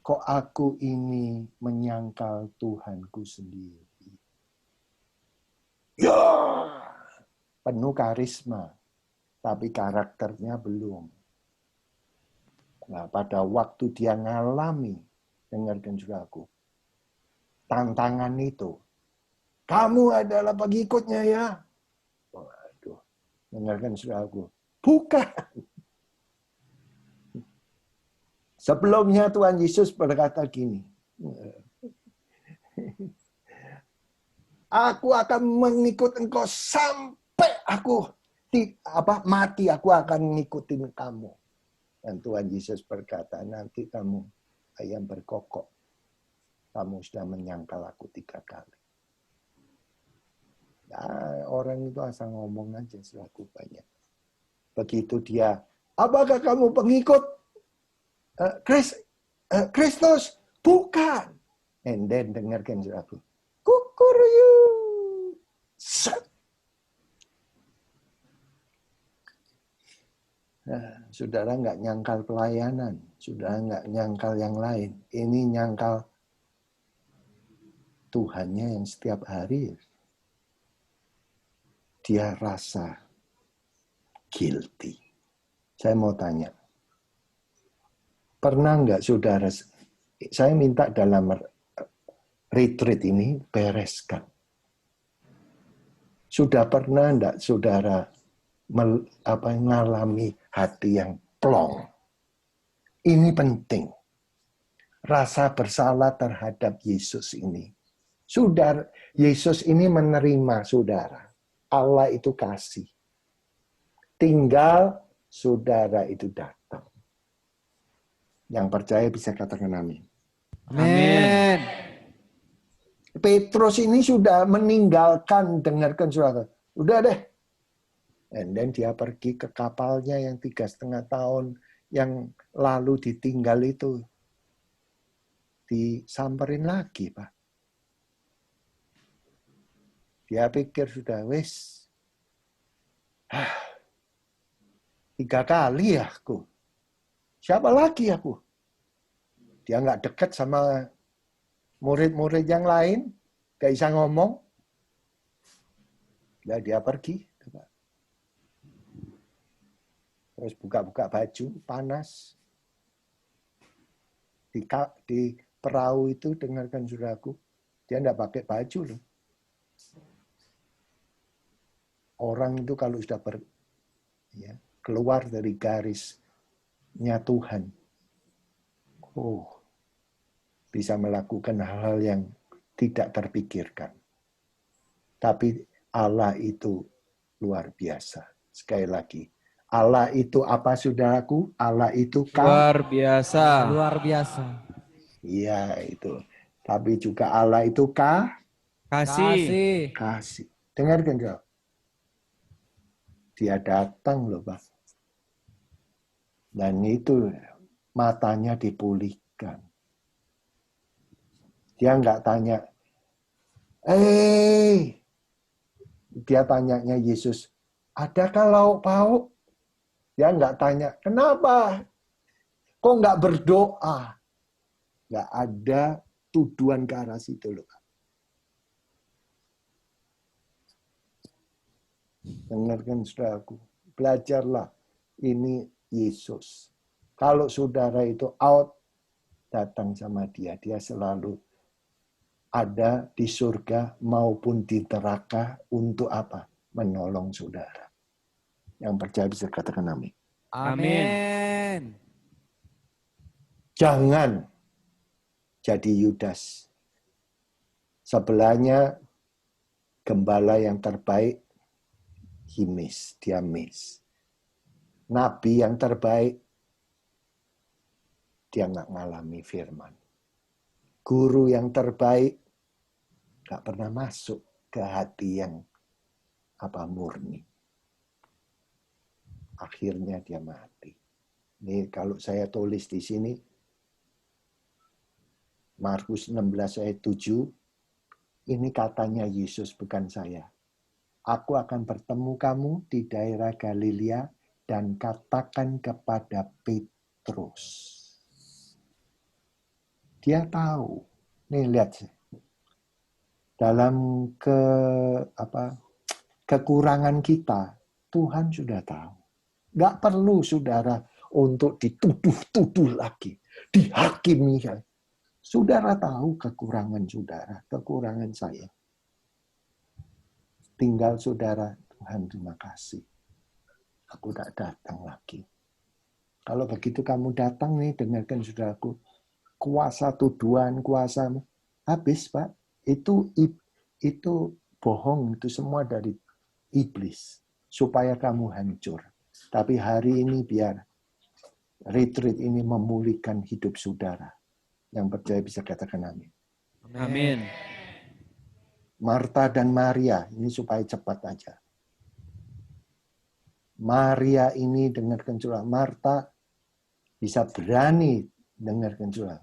Kok aku ini menyangkal Tuhanku sendiri? Ya, penuh karisma, tapi karakternya belum. Nah, pada waktu dia ngalami, dengarkan saudaraku, tantangan itu, kamu adalah pengikutnya ya. Waduh, dengarkan saudaraku, bukan. Sebelumnya Tuhan Yesus berkata gini, aku akan mengikut engkau sampai aku mati, aku akan ngikutin kamu. Dan Tuhan Yesus berkata, nanti kamu ayam berkokok. Kamu sudah menyangkal aku 3 kali. Nah, orang itu asal ngomong aja selaku banyak. Begitu dia, apakah kamu pengikut Kristus? Bukan. And then dengarkan saudaraku. Kukuryu. Nah, saudara nggak nyangkal pelayanan. Saudara nggak nyangkal yang lain. Ini nyangkal Tuhannya yang setiap hari. Dia rasa guilty. Saya mau tanya. Pernah nggak saudara, saya minta dalam retreat ini bereskan. Sudah pernah enggak saudara mengalami hati yang plong? Ini penting. Rasa bersalah terhadap Yesus ini. Saudara, Yesus ini menerima saudara. Allah itu kasih. Tinggal saudara itu datang. Yang percaya bisa katakan amin. Amin. Petrus ini sudah meninggalkan, dengarkan saudara. Udah deh. And then dia pergi ke kapalnya yang 3,5 tahun yang lalu ditinggal itu. Disamperin lagi, Pak. Dia pikir sudah wis. 3 kali ya aku. Siapa lagi aku? Dia nggak dekat sama murid-murid yang lain, gak bisa ngomong. Ya dia pergi. Terus buka-buka baju, panas. Di perahu itu, dengarkan saudaraku, dia enggak pakai baju loh. Orang itu kalau sudah keluar dari garisnya Tuhan, bisa melakukan hal-hal yang tidak terpikirkan. Tapi Allah itu luar biasa. Sekali lagi, Allah itu apa saudaraku? Allah itu Luar biasa. Luar biasa. Iya itu. Tapi juga Allah itu Kasih. kasih. Dengarkan dia. Dia datang loh Pak. Dan itu matanya dipulihkan. Dia nggak tanya, dia tanyanya Yesus, adakah lauk pauk? Dia nggak tanya, kenapa? Kok nggak berdoa? Nggak ada tuduhan ke arah situ loh. Dengarkan saudaraku, belajarlah ini Yesus. Kalau saudara itu out, datang sama dia, dia selalu ada di surga maupun di neraka untuk apa? Menolong saudara. Yang percaya bisa katakan amin. Amin. Jangan jadi Yudas. Sebelahnya gembala yang terbaik, dia miss. Nabi yang terbaik, dia nggak ngalami firman. Guru yang terbaik, nggak pernah masuk ke hati yang apa murni. Akhirnya dia mati. Ini kalau saya tulis di sini, Markus 16 ayat 7, ini katanya Yesus, bukan saya. Aku akan bertemu kamu di daerah Galilea dan katakan kepada Petrus. Dia tahu. Nih lihat. Dalam kekurangan kita, Tuhan sudah tahu. Nggak perlu saudara untuk dituduh-tuduh lagi. Dihakimi. Saudara tahu kekurangan saudara, kekurangan saya. Tinggal saudara, Tuhan terima kasih. Aku tak datang lagi. Kalau begitu kamu datang nih, dengarkan saudaraku. Kuasa tuduhan, kuasa habis Pak. Itu bohong, itu semua dari iblis. Supaya kamu hancur. Tapi hari ini biar retreat ini memulihkan hidup saudara. Yang percaya bisa katakan amin. Amin. Marta dan Maria, ini supaya cepat aja. Maria ini dengarkan curah. Marta bisa berani dengarkan curah.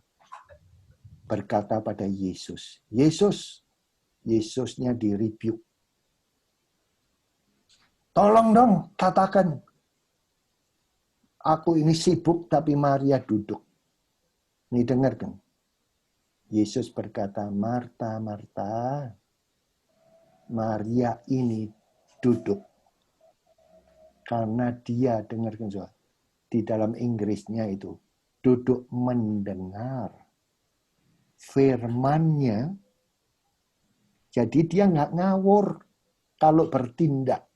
Berkata pada Yesus. Yesusnya di-rebuke. Tolong dong, katakan. Aku ini sibuk, tapi Maria duduk. Ini dengarkan. Yesus berkata, Marta, Marta, Maria ini duduk. Karena dia, dengarkan soal, di dalam Inggrisnya itu, duduk mendengar firman-Nya. Jadi dia nggak ngawur kalau bertindak.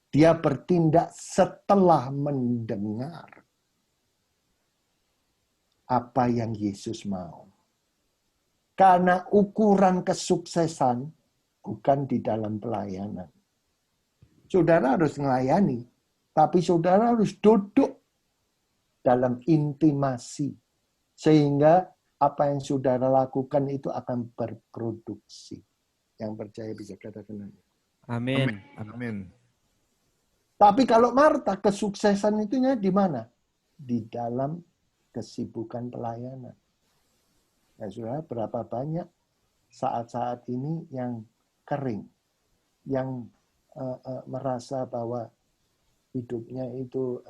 Dia bertindak setelah mendengar apa yang Yesus mau. Karena ukuran kesuksesan bukan di dalam pelayanan. Saudara harus melayani, tapi saudara harus duduk dalam intimasi. Sehingga apa yang saudara lakukan itu akan berproduksi. Yang percaya bisa katakan amin. Amin. Amin. Tapi kalau Marta, kesuksesan itunya di mana? Di dalam kesibukan pelayanan. Ya saudara, berapa banyak saat-saat ini yang kering, yang merasa bahwa hidupnya itu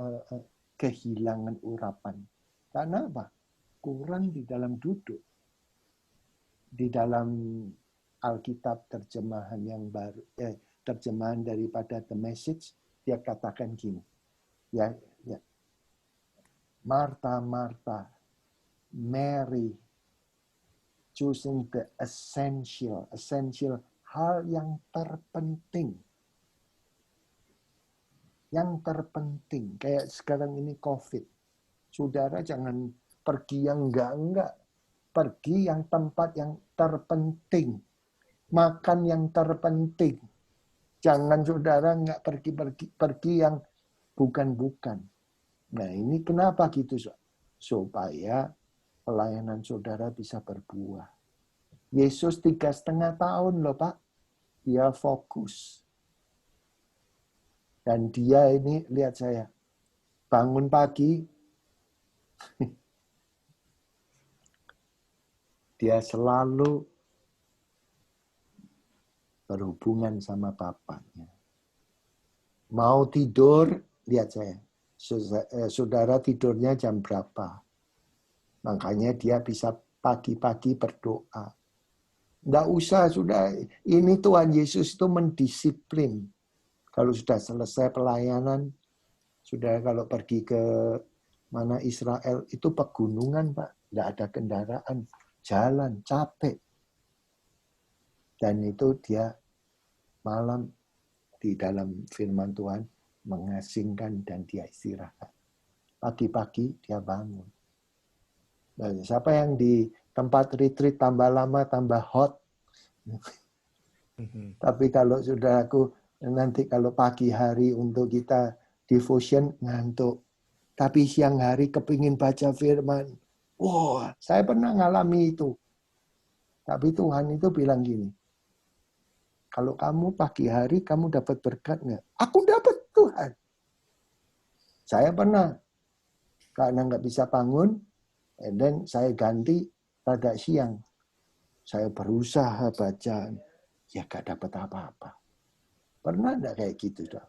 kehilangan urapan. Karena apa? Kurang di dalam duduk. Di dalam Alkitab terjemahan yang baru, terjemahan daripada The Message, dia katakan gini. Ya. Marta, Marta, Mary, choosing the essential hal yang terpenting. Yang terpenting, kayak sekarang ini COVID. Saudara jangan pergi yang enggak. Pergi yang tempat yang terpenting. Makan yang terpenting. Jangan saudara enggak pergi yang bukan-bukan. Nah ini kenapa gitu? Supaya pelayanan saudara bisa berbuah. Yesus 3,5 tahun loh Pak. Dia fokus. Dan dia ini, lihat saya, bangun pagi, dia selalu berhubungan sama bapaknya. Mau tidur, lihat saya, saudara tidurnya jam berapa? Makanya dia bisa pagi-pagi berdoa. Nggak usah, sudah. Ini Tuhan Yesus itu mendisiplin. Kalau sudah selesai pelayanan, sudah kalau pergi ke mana Israel, itu pegunungan, Pak. Nggak ada kendaraan, jalan, capek. Dan itu dia malam di dalam firman Tuhan mengasingkan dan dia istirahat. Pagi-pagi dia bangun. Nah, siapa yang di tempat retreat tambah lama, tambah hot. Tapi kalau saudaraku, nanti kalau pagi hari untuk kita devotion, ngantuk. Tapi siang hari kepingin baca firman. Wah, saya pernah ngalami itu. Tapi Tuhan itu bilang gini, Kalau kamu pagi hari, kamu dapat berkat nggak? Aku dapat, Tuhan. Saya pernah, karena nggak bisa bangun, dan saya ganti rada siang. Saya berusaha baca, ya nggak dapat apa-apa. Pernah nggak kayak gitu, Dok?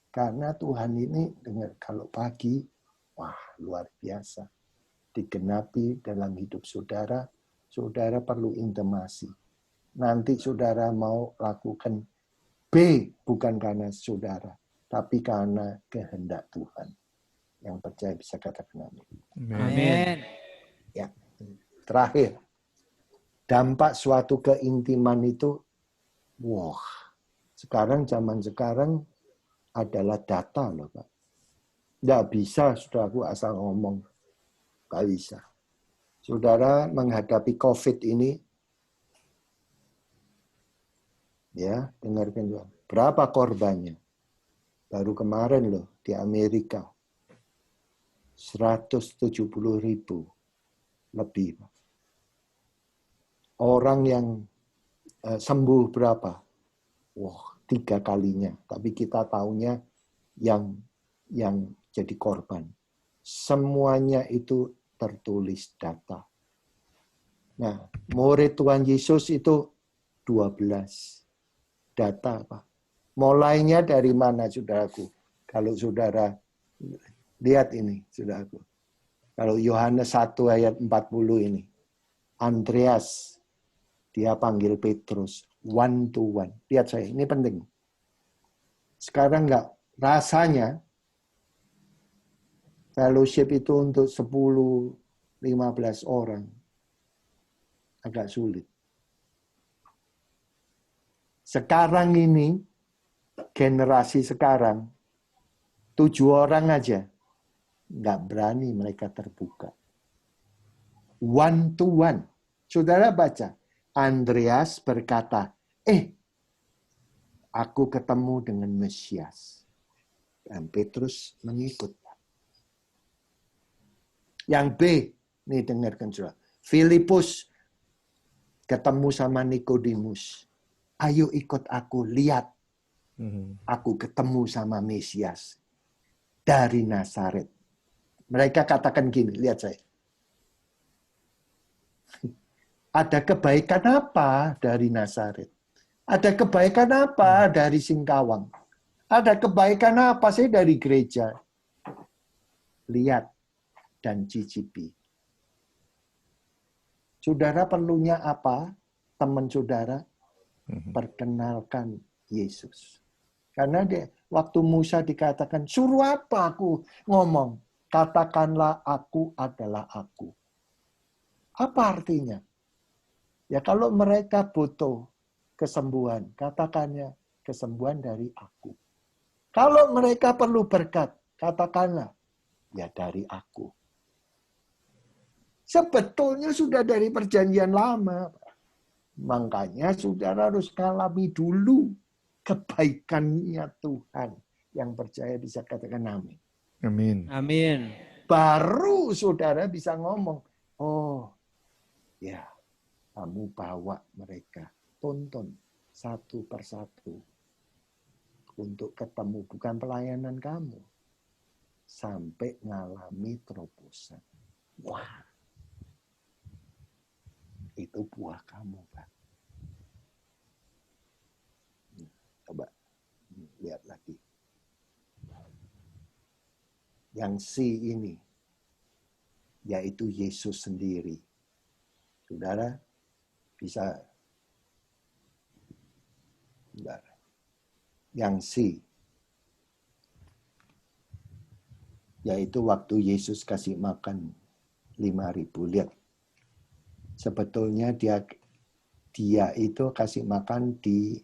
Karena Tuhan ini, dengar kalau pagi, wah luar biasa. Digenapi dalam hidup saudara, saudara perlu intimasi. Nanti saudara mau lakukan B, bukan karena saudara, tapi karena kehendak Tuhan. Yang percaya bisa katakan amin. Amin. Ya. Terakhir, dampak suatu keintiman itu, wah, zaman sekarang adalah data loh Pak. Nggak bisa saudaraku asal ngomong. Nggak bisa. Saudara menghadapi COVID ini, ya, dengarkan juga. Berapa korbannya? Baru kemarin loh di Amerika. 170.000 lebih. Orang yang sembuh berapa? Wah, 3 kalinya. Tapi kita taunya yang jadi korban. Semuanya itu tertulis data. Nah, murid Tuhan Yesus itu 12. Data apa? Mulainya dari mana, saudaraku? Kalau saudara lihat ini, saudaraku. Kalau Yohanes 1 ayat 40 ini. Andreas, dia panggil Petrus. One to one. Lihat saya, ini penting. Sekarang enggak, rasanya fellowship itu untuk 10-15 orang. Agak sulit. Sekarang ini, generasi sekarang, 7 orang aja, nggak berani mereka terbuka. One to one. Saudara baca, Andreas berkata, aku ketemu dengan Mesias. Dan Petrus mengikut. Yang B, nih dengarkan saudara. Filipus ketemu sama Nikodemus. Ayo ikut aku, lihat. Aku ketemu sama Mesias dari Nazaret. Mereka katakan gini, lihat saya. Ada kebaikan apa dari Nazaret? Ada kebaikan apa dari Singkawang? Ada kebaikan apa sih dari gereja? Lihat dan cicipi. Saudara perlunya apa? Teman saudara, perkenalkan Yesus. Karena waktu Musa dikatakan, suruh apa aku ngomong? Katakanlah aku adalah aku. Apa artinya? Ya kalau mereka butuh kesembuhan, katakannya kesembuhan dari aku. Kalau mereka perlu berkat, katakanlah ya dari aku. Sebetulnya sudah dari perjanjian lama. Makanya saudara harus alami dulu kebaikannya Tuhan. Yang percaya bisa katakan amin. Amin. Amin. Baru saudara bisa ngomong, oh ya kamu bawa mereka, tonton satu persatu untuk ketemu, bukan pelayanan kamu. Sampai ngalami terobosan. Wah, itu buah kamu, Pak. Coba lihat lagi. Yang C ini, yaitu Yesus sendiri. Saudara, bisa. Yang C, yaitu waktu Yesus kasih makan 5.000. Lihat, sebetulnya dia itu kasih makan di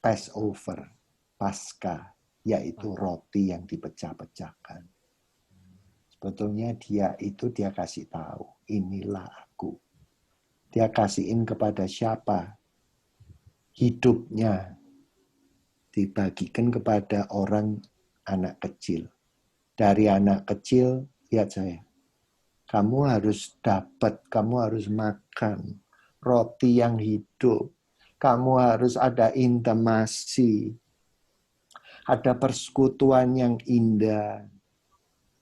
Passover, Paskah, yaitu roti yang dipecah-pecahkan. Sebetulnya dia kasih tahu, inilah aku. Dia kasihin kepada siapa? Hidupnya dibagikan kepada orang anak kecil. Dari anak kecil, lihat saya. Kamu harus dapat, kamu harus makan roti yang hidup. Kamu harus ada intimasi. Ada persekutuan yang indah.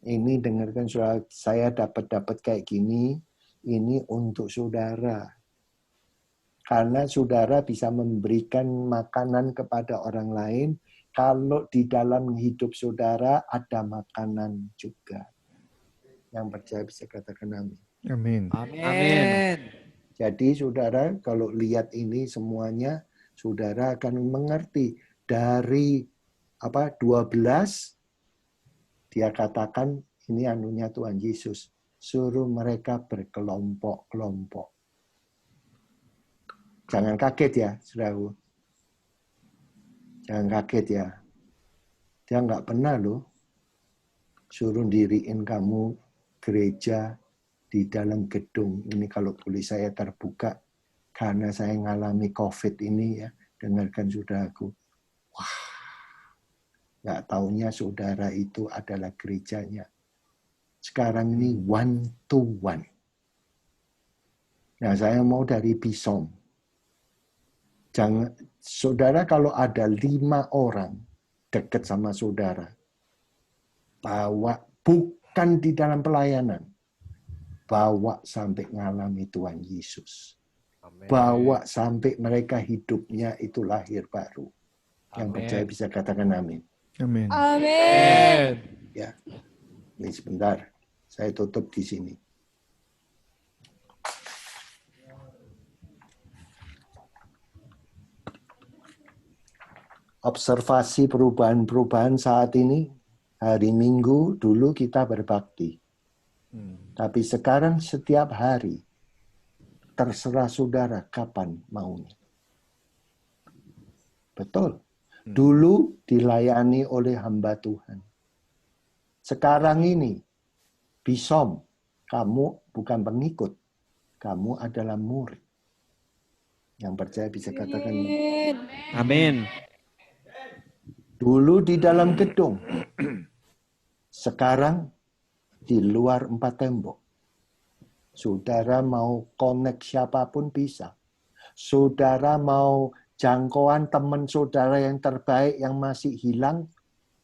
Ini dengarkan saudara, saya dapat kayak gini, ini untuk saudara. Karena saudara bisa memberikan makanan kepada orang lain, kalau di dalam hidup saudara ada makanan juga. Yang percaya bisa katakan amin. Amin. Amin. Jadi saudara kalau lihat ini semuanya, saudara akan mengerti dari 12 dia katakan ini anunya Tuhan Yesus. Suruh mereka berkelompok-kelompok. Jangan kaget ya, saudaraku. Jangan kaget ya. Dia nggak pernah loh suruh diriin kamu gereja di dalam gedung. Ini kalau boleh saya terbuka, karena saya ngalami COVID ini ya, dengarkan saudaraku. Wah, nggak taunya saudara itu adalah gerejanya. Sekarang ini one to one. Nah, saya mau dari Bisom. Jangan, saudara kalau ada 5 orang dekat sama saudara, bawa bukan di dalam pelayanan, bawa sampai ngalami Tuhan Yesus. Amin. Bawa sampai mereka hidupnya itu lahir baru. Yang Amin. percaya bisa katakan amin. Amin. Amin. Ya, ini sebentar. Saya tutup di sini. Observasi perubahan-perubahan saat ini. Hari Minggu dulu kita berbakti. Tapi sekarang setiap hari. Terserah saudara kapan maunya. Betul. Dulu dilayani oleh hamba Tuhan. Sekarang ini, Bisom, kamu bukan pengikut. Kamu adalah murid. Yang percaya bisa katakan. Amin. Dulu di dalam gedung. Sekarang di luar 4 tembok. Saudara mau connect siapapun bisa. Saudara mau jangkauan teman saudara yang terbaik yang masih hilang,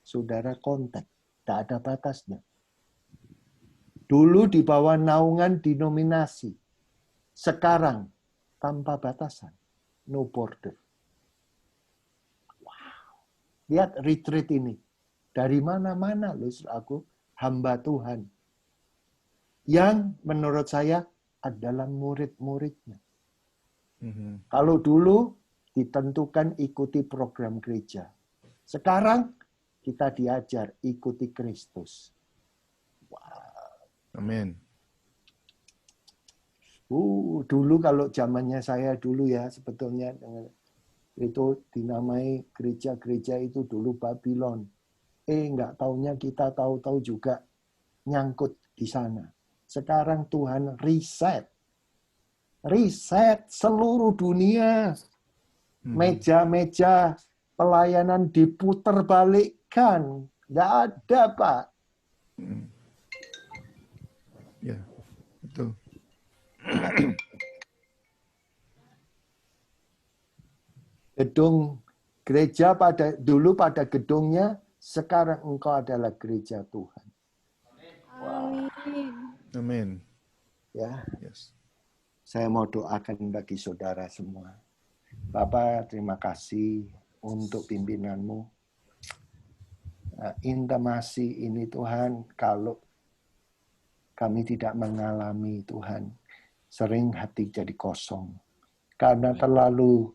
saudara kontak. Tidak ada batasnya. Dulu di bawah naungan denominasi. Sekarang tanpa batasan. No border. Lihat retreat ini. Dari mana-mana loh aku hamba Tuhan. Yang menurut saya adalah murid-muridnya. Kalau dulu ditentukan ikuti program gereja. Sekarang kita diajar ikuti Kristus. Wow. Amin. Dulu kalau zamannya saya dulu ya sebetulnya itu dinamai gereja-gereja itu dulu Babylon. Nggak taunya kita tahu-tahu juga nyangkut di sana. Sekarang Tuhan reset seluruh dunia. Meja-meja pelayanan diputar balikkan. Nggak ada, Pak. Ya, betul. Gedung gereja dulu pada gedungnya, sekarang engkau adalah gereja Tuhan. Amin. Ya, Yes. saya mau doakan bagi saudara semua. Bapak, terima kasih untuk pimpinanmu. Intimasi ini Tuhan, kalau kami tidak mengalami Tuhan, sering hati jadi kosong. Karena terlalu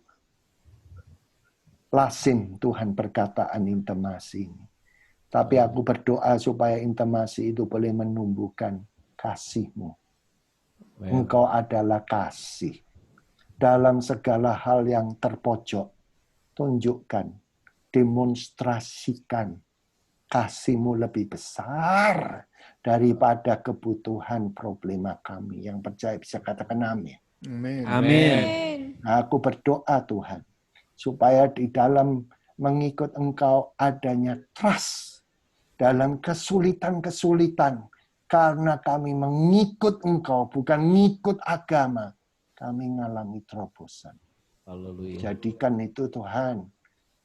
lazim Tuhan perkataan intimasi ini. Tapi aku berdoa supaya intimasi itu boleh menumbuhkan kasih-Mu. Engkau adalah kasih. Dalam segala hal yang terpojok, tunjukkan, demonstrasikan kasih-Mu lebih besar daripada kebutuhan problema kami. Yang percaya bisa katakan amin. Amin. Amin. Aku berdoa Tuhan, supaya di dalam mengikut Engkau adanya trust dalam kesulitan-kesulitan. Karena kami mengikut Engkau, bukan ngikut agama. Kami mengalami terobosan. Haleluya. Jadikan itu Tuhan.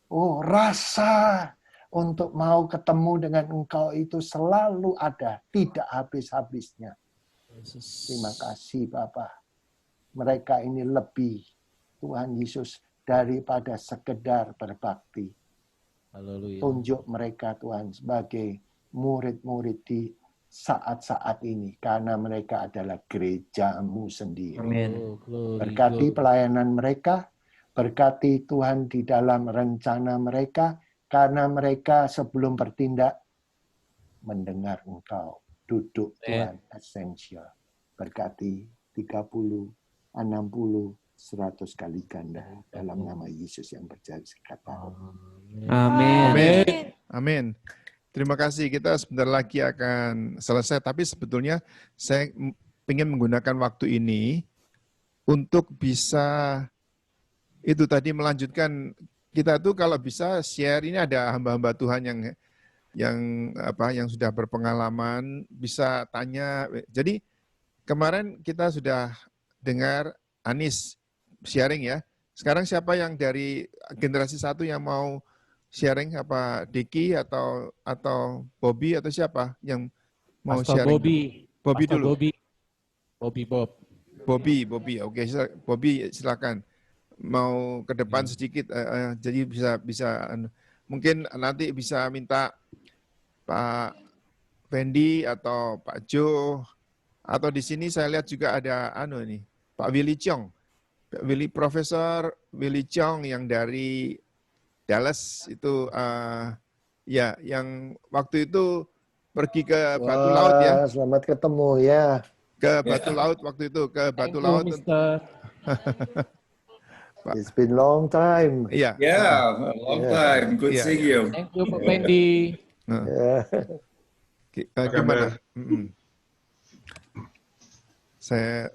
Oh, rasa untuk mau ketemu dengan Engkau itu selalu ada, tidak habis-habisnya. Terima kasih Bapa. Mereka ini lebih, Tuhan Yesus, daripada sekedar berbakti. Haleluya. Tunjuk mereka Tuhan sebagai murid-murid di saat-saat ini. Karena mereka adalah gereja-Mu sendiri. Amin. Oh, glory, Berkati glory. pelayanan mereka, berkati Tuhan di dalam rencana mereka, karena mereka sebelum bertindak mendengar Engkau. Duduk Tuhan esensial. Berkati 30, 60, 100 kali ganda dalam nama Yesus yang berjaya kata. Amin. Amin. Amin. Terima kasih. Kita sebentar lagi akan selesai, tapi sebetulnya saya ingin menggunakan waktu ini untuk bisa itu tadi melanjutkan. Kita tuh kalau bisa share, ini ada hamba-hamba Tuhan yang sudah berpengalaman, bisa tanya. Jadi kemarin kita sudah dengar Anis sharing ya. Sekarang siapa yang dari generasi 1 yang mau sharing, apa Diki atau Bobby atau siapa yang mau Pastor sharing? Bobby. Bobby Pastor dulu. Bob. Bobby. Oke, Bobby silakan. Mau ke depan sedikit, jadi bisa mungkin nanti bisa minta Pak Fendi atau Pak Jo, atau di sini saya lihat juga ada ini Pak Willy Chong, Profesor Willy Chong yang dari Dallas itu, ya yang waktu itu pergi ke Batu Laut ya, Selamat ketemu ya. ke Batu Laut waktu itu, ke Batu Laut. Mister. It's been long time. Iya. Yeah, a long time. Good Yeah. seeing you. Thank you, Pak Fendi. Ya. Gimana? Saya